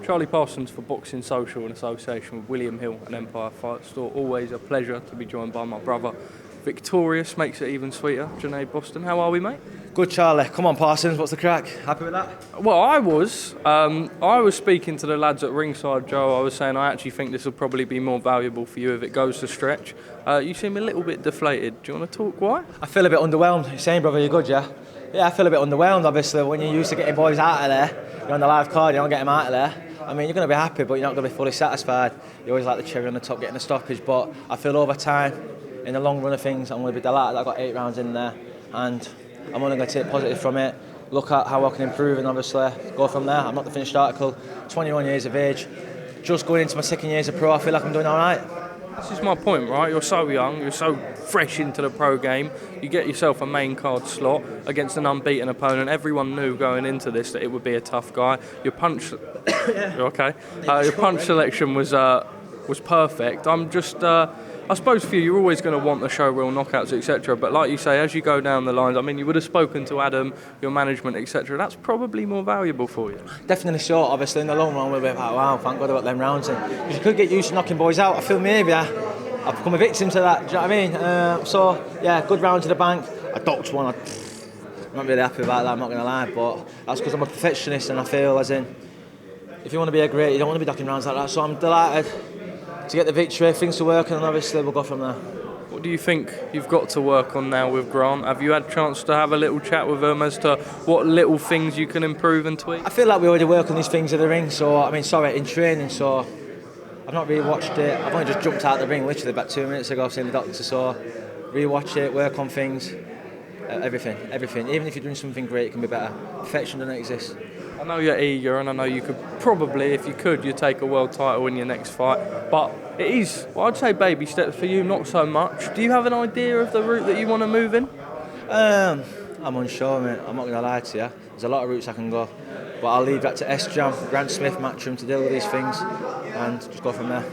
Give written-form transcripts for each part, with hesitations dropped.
Charlie Parsons for Boxing Social in association with William Hill and Empire Fight Store. Always a pleasure to be joined by my brother. Victorious makes it even sweeter. Junaid Bostan, how are we, mate? Good, Charlie. Come on, Parsons, what's the crack? Happy with that? Well, I was speaking to the lads at ringside, Joe. I was saying I actually think this will probably be more valuable for you if it goes to stretch. You seem a little bit deflated. Do you want to talk why? I feel a bit underwhelmed. You're saying, brother, you're good, yeah? Yeah, I feel a bit underwhelmed, obviously. When you're used to getting boys out of there, you're on the live card, you don't get them out of there. I mean, you're going to be happy, but you're not going to be fully satisfied. You always like the cherry on the top, getting a stoppage. But I feel over time, in the long run of things, I'm going to be delighted that I got 8 rounds in there. And I'm only going to take positive from it, look at how I can improve and obviously go from there. I'm not the finished article, 21 years of age, just going into my 2nd year as a pro. I feel like I'm doing all right. This is my point, right? You're so young, you're so fresh into the pro game. You get yourself a main card slot against an unbeaten opponent. Everyone knew going into this that it would be a tough guy. Your punch, your punch selection was perfect. I'm just, I suppose for you, you're always going to want the show real knockouts, etc. But like you say, as you go down the lines, I mean, you would have spoken to Adam, your management, etc. That's probably more valuable for you. Definitely so. Obviously, in the long run, we'll be like, wow, thank God I got them rounds in. Because you could get used to knocking boys out. I feel maybe I've become a victim to that. Do you know what I mean? So yeah, good round to the bank. I docked one. I'm not really happy about that. I'm not going to lie, but that's because I'm a perfectionist, and I feel as in, if you want to be a great, you don't want to be docking rounds like that. So I'm delighted to get the victory, things to work, and obviously we'll go from there. What do you think you've got to work on now with Grant? Have you had a chance to have a little chat with him as to what little things you can improve and tweak? I feel like we already work on these things in the ring, so I mean, sorry, in training, so I've not really watched it. I've only just jumped out of the ring literally about 2 minutes ago, seeing the doctor, so re-watch it, work on things, everything. Even if you're doing something great, it can be better. Perfection doesn't exist. I know you're eager, and I know you could probably, if you could, you'd take a world title in your next fight. But it is, well, I'd say baby steps for you, not so much. Do you have an idea of the route that you want to move in? I'm unsure, mate. I'm not going to lie to you. There's a lot of routes I can go. But I'll leave that to SJAM, Grant Smith, Matchroom to deal with these things and just go from there.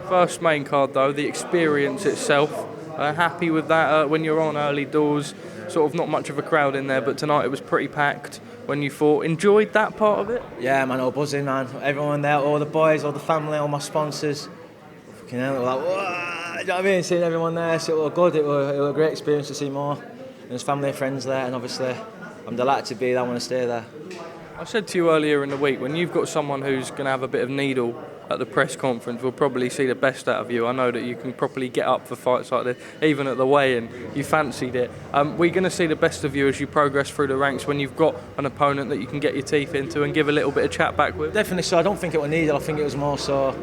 First main card, though, the experience itself. Happy with that when you're on early doors? Sort of not much of a crowd in there, but tonight it was pretty packed. When you fought, enjoyed that part of it? Yeah, man, all buzzing, man. Everyone there, all the boys, all the family, all my sponsors. Fucking hell, it was like, whoa, you know what I mean? Seeing everyone there, so it was good. It was a great experience to see more. And there's family and friends there, and obviously I'm delighted to be there. I want to stay there. I said to you earlier in the week, when you've got someone who's going to have a bit of needle at the press conference, we'll probably see the best out of you. I know that you can properly get up for fights like this, even at the weigh-in. You fancied it. We're going to see the best of you as you progress through the ranks when you've got an opponent that you can get your teeth into and give a little bit of chat back with. Definitely so. I don't think it was needed. I think it was more so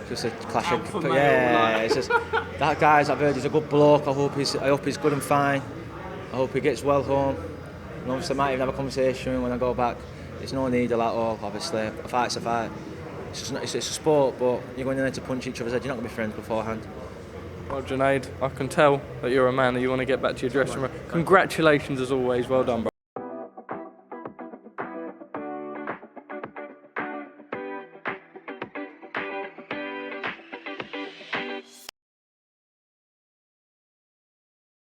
just a clash of... Yeah, it's just that guy's, I've heard he's a good bloke. I hope he's good and fine. I hope he gets well home. And obviously I might even have a conversation when I go back. It's no need at all, obviously. A fight's a fight. It's a sport, but you're going in there to punch each other's head. You're not going to be friends beforehand. Well, Junaid, I can tell that you're a man and you want to get back to your dressing room. Congratulations as always. Well done, bro.